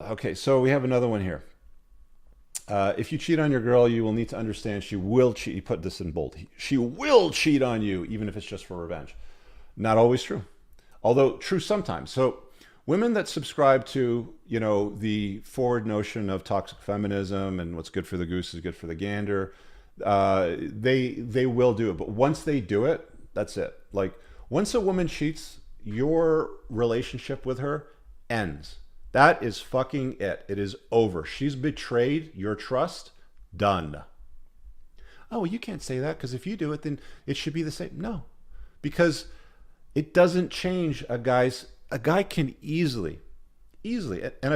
Okay, so we have another one here. If you cheat on your girl, you will need to understand she will cheat. You put this in bold. She will cheat on you, even if it's just for revenge. Not always true, although true sometimes. So women that subscribe to, the forward notion of toxic feminism and what's good for the goose is good for the gander, they will do it. But once they do it, that's it. Like once a woman cheats, your relationship with her ends. That is fucking it. It is over. She's betrayed your trust. Done. Oh, well, you can't say that because if you do it, then it should be the same. No, because it doesn't change a guy can easily, and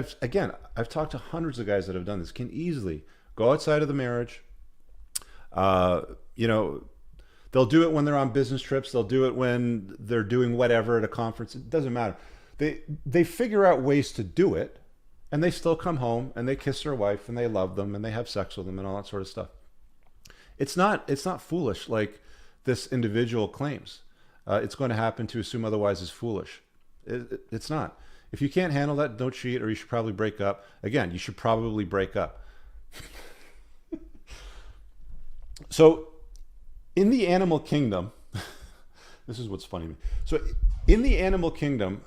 I've talked to hundreds of guys that have done this, can easily go outside of the marriage. They'll do it when they're on business trips. They'll do it when they're doing whatever at a conference. It doesn't matter. They figure out ways to do it, and they still come home and they kiss their wife and they love them and they have sex with them and all that sort of stuff. It's not foolish like this individual claims. It's going to happen. To assume otherwise is foolish. It's not. If you can't handle that, don't cheat, or you should probably break up. Again, you should probably break up. So, in the animal kingdom, this is what's funny to me. So, in the animal kingdom,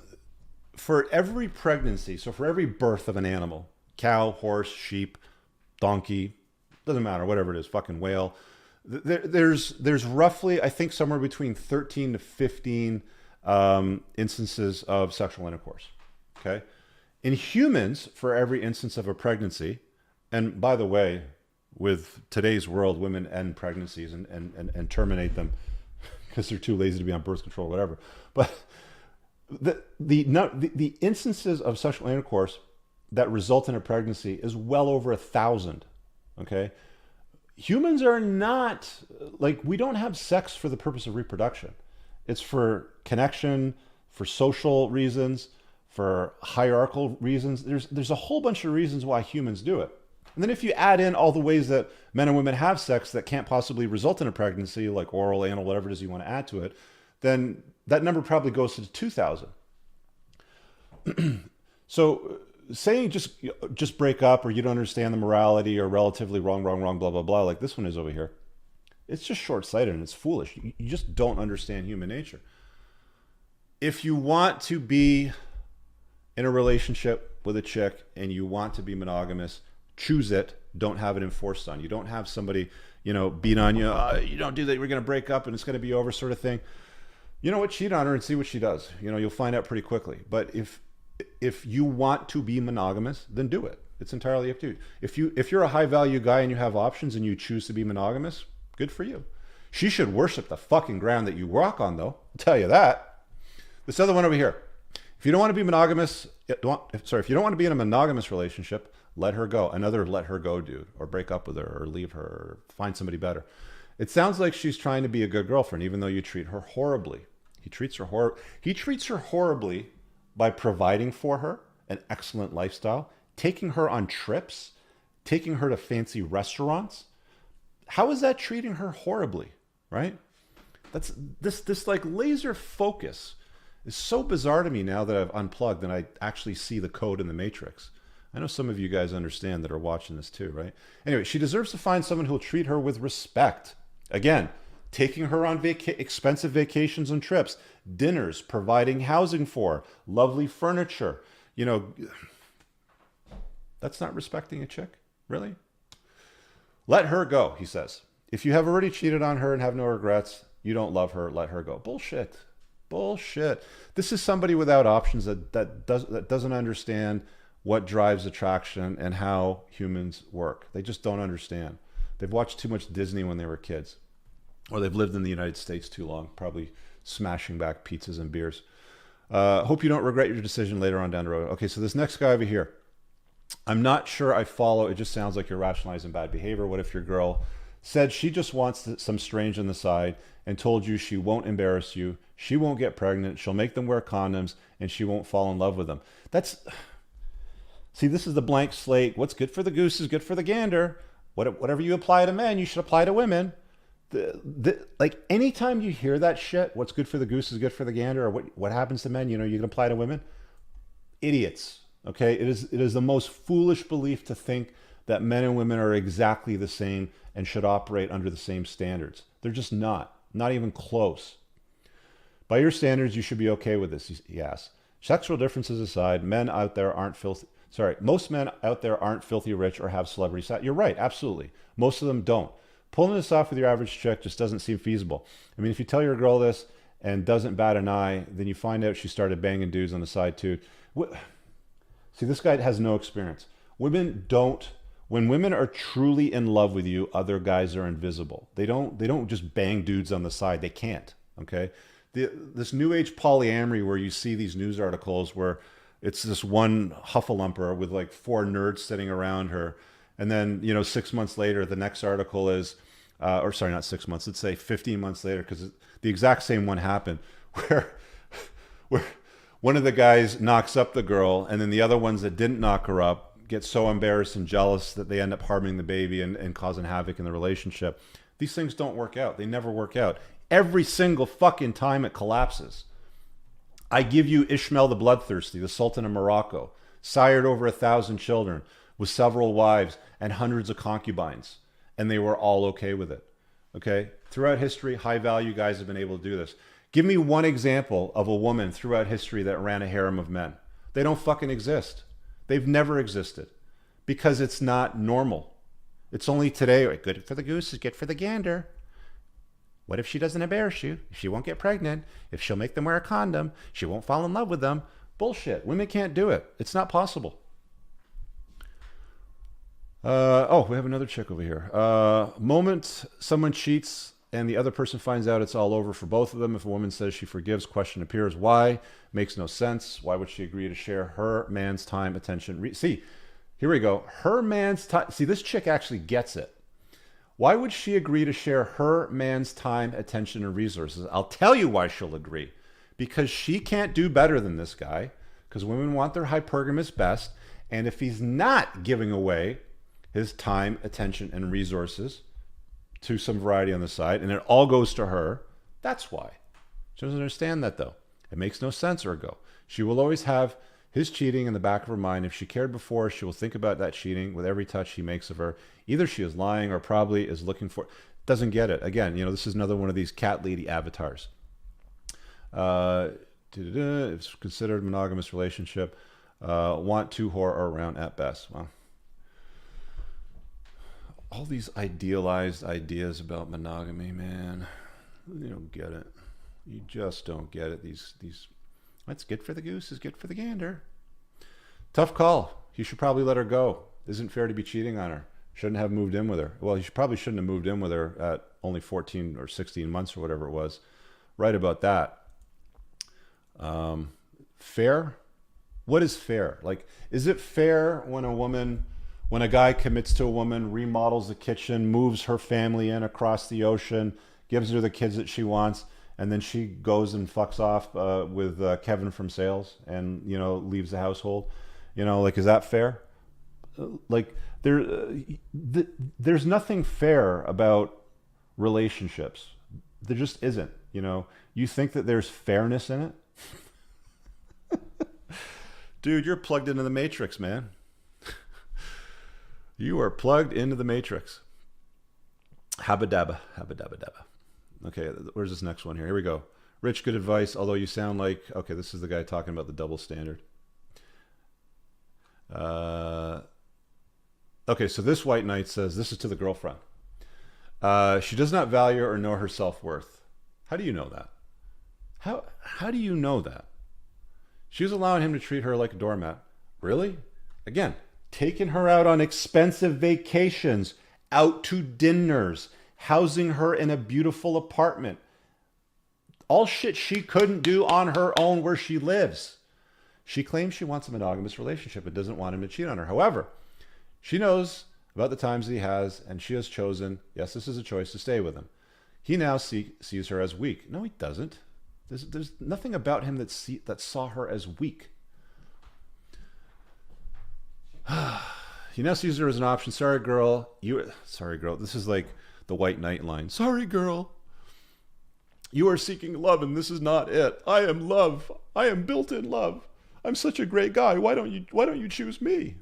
for every pregnancy, so for every birth of an animal, cow, horse, sheep, donkey, doesn't matter, whatever it is, fucking whale, there's roughly, I think, somewhere between 13 to 15 instances of sexual intercourse. Okay, in humans, for every instance of a pregnancy, and by the way, with today's world, women end pregnancies and terminate them because they're too lazy to be on birth control, whatever. But the instances of sexual intercourse that result in a pregnancy is well over 1,000. Okay, humans are not like, we don't have sex for the purpose of reproduction. It's for connection, for social reasons, for hierarchical reasons. There's a whole bunch of reasons why humans do it. And then if you add in all the ways that men and women have sex that can't possibly result in a pregnancy, like oral, anal, whatever it is you want to add to it, then that number probably goes to 2,000. So saying just break up, or you don't understand the morality, or relatively wrong, blah, blah, blah, like this one is over here, it's just short-sighted and it's foolish. You just don't understand human nature. If you want to be in a relationship with a chick and you want to be monogamous, choose it. Don't have it enforced on you. Don't have somebody, beat on you. You don't do that, we're going to break up and it's going to be over, sort of thing. You know what? Cheat on her and see what she does. You'll find out pretty quickly. But if you want to be monogamous, then do it. It's entirely up to you. If you're a high value guy and you have options and you choose to be monogamous, good for you. She should worship the fucking ground that you walk on, though. I'll tell you that. This other one over here. If you don't want to be monogamous, if you don't want to be in a monogamous relationship, let her go. Another let her go dude, or break up with her, or leave her, or find somebody better. It sounds like she's trying to be a good girlfriend, even though you treat her horribly. He treats her horribly by providing for her an excellent lifestyle, taking her on trips, taking her to fancy restaurants. How is that treating her horribly, right? That's this like laser focus is so bizarre to me now that I've unplugged and I actually see the code in the matrix. I know some of you guys understand that are watching this too, right? Anyway, she deserves to find someone who'll treat her with respect. Again, taking her on expensive vacations and trips, dinners, providing housing for, lovely furniture. That's not respecting a chick, really? Let her go, he says. If you have already cheated on her and have no regrets, you don't love her, let her go. Bullshit. This is somebody without options that doesn't understand what drives attraction and how humans work. They just don't understand. They've watched too much Disney when they were kids, or they've lived in the United States too long, probably smashing back pizzas and beers. Hope you don't regret your decision later on down the road. Okay, so this next guy over here, I'm not sure I follow. It just sounds like you're rationalizing bad behavior. What if your girl said she just wants some strange on the side and told you she won't embarrass you, she won't get pregnant, she'll make them wear condoms, and she won't fall in love with them? See, this is the blank slate. What's good for the goose is good for the gander. Whatever you apply to men, you should apply to women. Like anytime you hear that shit, what's good for the goose is good for the gander, or what happens to men, you can apply to women. Idiots. Okay, it is the most foolish belief to think that men and women are exactly the same and should operate under the same standards. They're just not even close. By your standards, you should be okay with this, he asks. Sexual differences aside, men out there aren't filthy. Sorry, most men out there aren't filthy rich or have celebrity status. You're right, absolutely. Most of them don't. Pulling this off with your average chick just doesn't seem feasible. I mean, if you tell your girl this and doesn't bat an eye, then you find out she started banging dudes on the side too. See, this guy has no experience. When women are truly in love with you, other guys are invisible. They don't just bang dudes on the side. They can't, okay? This new age polyamory where you see these news articles where it's this one huffalumper with like 4 nerds sitting around her. And then, 6 months later, the next article is, or sorry, not 6 months, let's say 15 months later, because the exact same one happened where one of the guys knocks up the girl and then the other ones that didn't knock her up get so embarrassed and jealous that they end up harming the baby and causing havoc in the relationship. These things don't work out. They never work out. Every single fucking time it collapses. I give you Ishmael the Bloodthirsty, the Sultan of Morocco, sired over 1,000 children with several wives and hundreds of concubines, and they were all okay with it. Okay? Throughout history, high value guys have been able to do this. Give me one example of a woman throughout history that ran a harem of men. They don't fucking exist. They've never existed because it's not normal. It's only today, right, good for the goose is good for the gander. What if she doesn't embarrass you? She won't get pregnant. If she'll make them wear a condom, she won't fall in love with them. Bullshit. Women can't do it. It's not possible. We have another chick over here. Moment someone cheats and the other person finds out, it's all over for both of them. If a woman says she forgives, question appears. Why? Makes no sense. Why would she agree to share her man's time, attention? See, here we go. Her man's time. See, this chick actually gets it. Why would she agree to share her man's time, attention, and resources? I'll tell you why she'll agree. Because she can't do better than this guy. Because women want their hypergamous best. And if he's not giving away his time, attention, and resources to some variety on the side, and it all goes to her, that's why. She doesn't understand that, though. It makes no sense, ergo. She will always have his cheating in the back of her mind. If she cared before, she will think about that cheating with every touch he makes of her. Either she is lying or probably is looking for... Doesn't get it. Again, this is another one of these cat lady avatars. It's considered a monogamous relationship. Want to whore or around at best. Well, all these idealized ideas about monogamy, man. You don't get it. You just don't get it. These what's good for the goose is good for the gander. Tough call. He should probably let her go. Isn't fair to be cheating on her. Shouldn't have moved in with her. Well, he probably shouldn't have moved in with her at only 14 or 16 months or whatever it was. Right about that. Fair? What is fair? Like, is it fair when a guy commits to a woman, remodels the kitchen, moves her family in across the ocean, gives her the kids that she wants, and then she goes and fucks off with Kevin from sales and, leaves the household? Is that fair? There's nothing fair about relationships. There just isn't. You think that there's fairness in it? Dude, you're plugged into the matrix, man. You are plugged into the matrix. Habba dabba, habba dabba dabba. Okay, where's this next one here? Here we go. Rich, good advice, although you sound like... Okay, this is the guy talking about the double standard. Okay, so this white knight says, this is to the girlfriend. She does not value or know her self-worth. How do you know that? How do you know that? She was allowing him to treat her like a doormat. Really? Again, taking her out on expensive vacations, out to dinners, housing her in a beautiful apartment. All shit she couldn't do on her own where she lives. She claims she wants a monogamous relationship and doesn't want him to cheat on her. However, she knows about the times that he has, and she has chosen, yes, this is a choice, to stay with him. He now sees her as weak. No, he doesn't. There's nothing about him that saw her as weak. He now sees her as an option. Sorry, girl. This is like the white knight line. Sorry, girl. You are seeking love, and this is not it. I am love. I am built in love. I'm such a great guy. Why don't you choose me?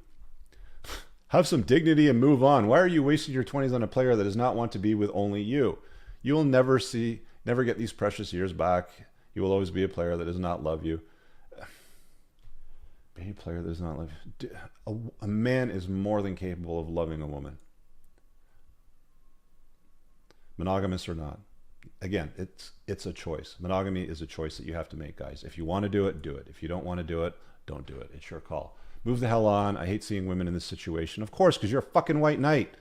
Have some dignity and move on. Why are you wasting your 20s on a player that does not want to be with only you? You will never get these precious years back. You will always be a player that does not love you. Be a player that does not love you. A man is more than capable of loving a woman. Monogamous or not. Again, it's a choice. Monogamy is a choice that you have to make, guys. If you want to do it, do it. If you don't want to do it, don't do it. It's your call. Move the hell on. I hate seeing women in this situation. Of course, because you're a fucking white knight.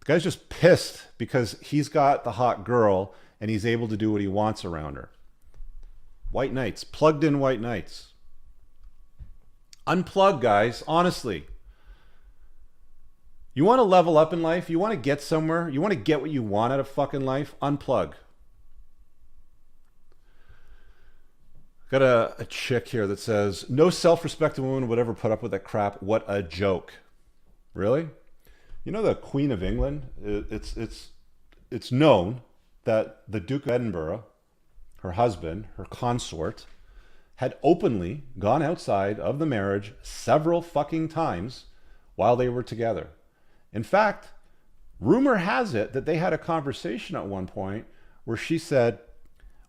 The guy's just pissed because he's got the hot girl and he's able to do what he wants around her. White knights. Plugged in white knights. Unplug, guys. Honestly. You want to level up in life? You want to get somewhere? You want to get what you want out of fucking life? Unplug. Got a chick here that says, no self-respecting woman would ever put up with that crap. What a joke. Really? You know the Queen of England? It's known that the Duke of Edinburgh, her husband, her consort, had openly gone outside of the marriage several fucking times while they were together. In fact, rumor has it that they had a conversation at one point where she said,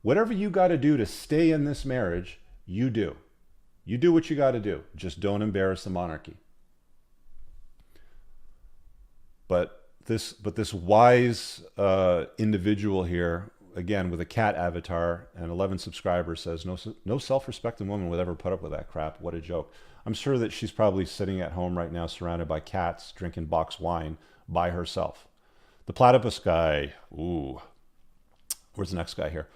whatever you got to do to stay in this marriage, you do. You do what you got to do. Just don't embarrass the monarchy. But this wise individual here, again, with a cat avatar and 11 subscribers, says, no self-respecting woman would ever put up with that crap. What a joke. I'm sure that she's probably sitting at home right now surrounded by cats, drinking box wine by herself. The platypus guy. Ooh. Where's the next guy here?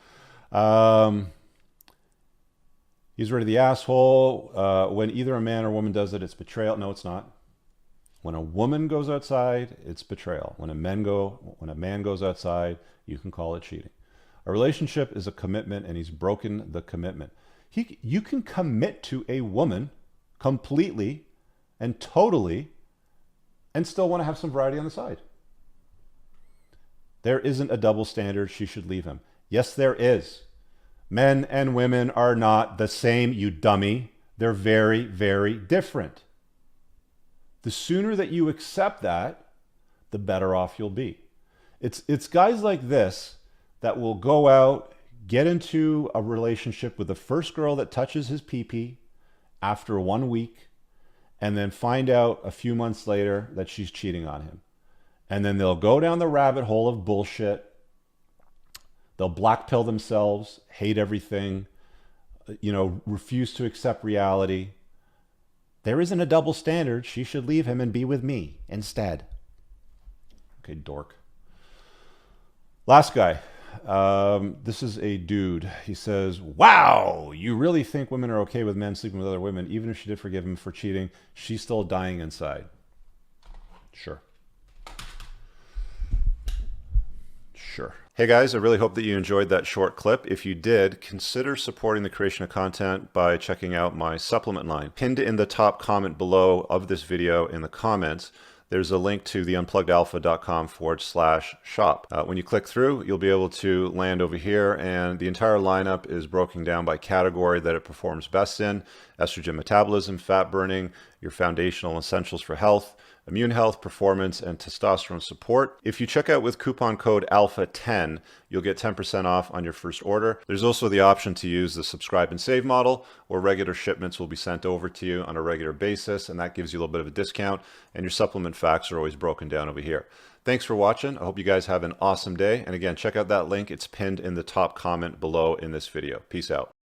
He's really the asshole. When either a man or woman does it, it's betrayal. No, it's not. When a woman goes outside, it's betrayal. When a man goes outside, you can call it cheating. A relationship is a commitment, and he's broken the commitment. You can commit to a woman completely and totally and still want to have some variety on the side. There isn't a double standard. She should leave him. Yes, there is. Men and women are not the same, you dummy. They're very, very different. The sooner that you accept that, the better off you'll be. It's guys like this that will go out, get into a relationship with the first girl that touches his pee-pee after 1 week, and then find out a few months later that she's cheating on him. And then they'll go down the rabbit hole of bullshit. They'll black pill themselves, hate everything, refuse to accept reality. There isn't a double standard. She should leave him and be with me instead. Okay, dork. Last guy. This is a dude. He says, wow, you really think women are okay with men sleeping with other women? Even if she did forgive him for cheating, she's still dying inside. Sure. Sure. Hey guys, I really hope that you enjoyed that short clip. If you did, consider supporting the creation of content by checking out my supplement line. Pinned in the top comment below of this video in the comments, there's a link to the unpluggedalpha.com/shop. When you click through, you'll be able to land over here, and the entire lineup is broken down by category that it performs best in: estrogen metabolism, fat burning, your foundational essentials for health, immune health, performance, and testosterone support. If you check out with coupon code ALPHA10, you'll get 10% off on your first order. There's also the option to use the subscribe and save model, where regular shipments will be sent over to you on a regular basis, and that gives you a little bit of a discount, and your supplement facts are always broken down over here. Thanks for watching. I hope you guys have an awesome day. And again, check out that link. It's pinned in the top comment below in this video. Peace out.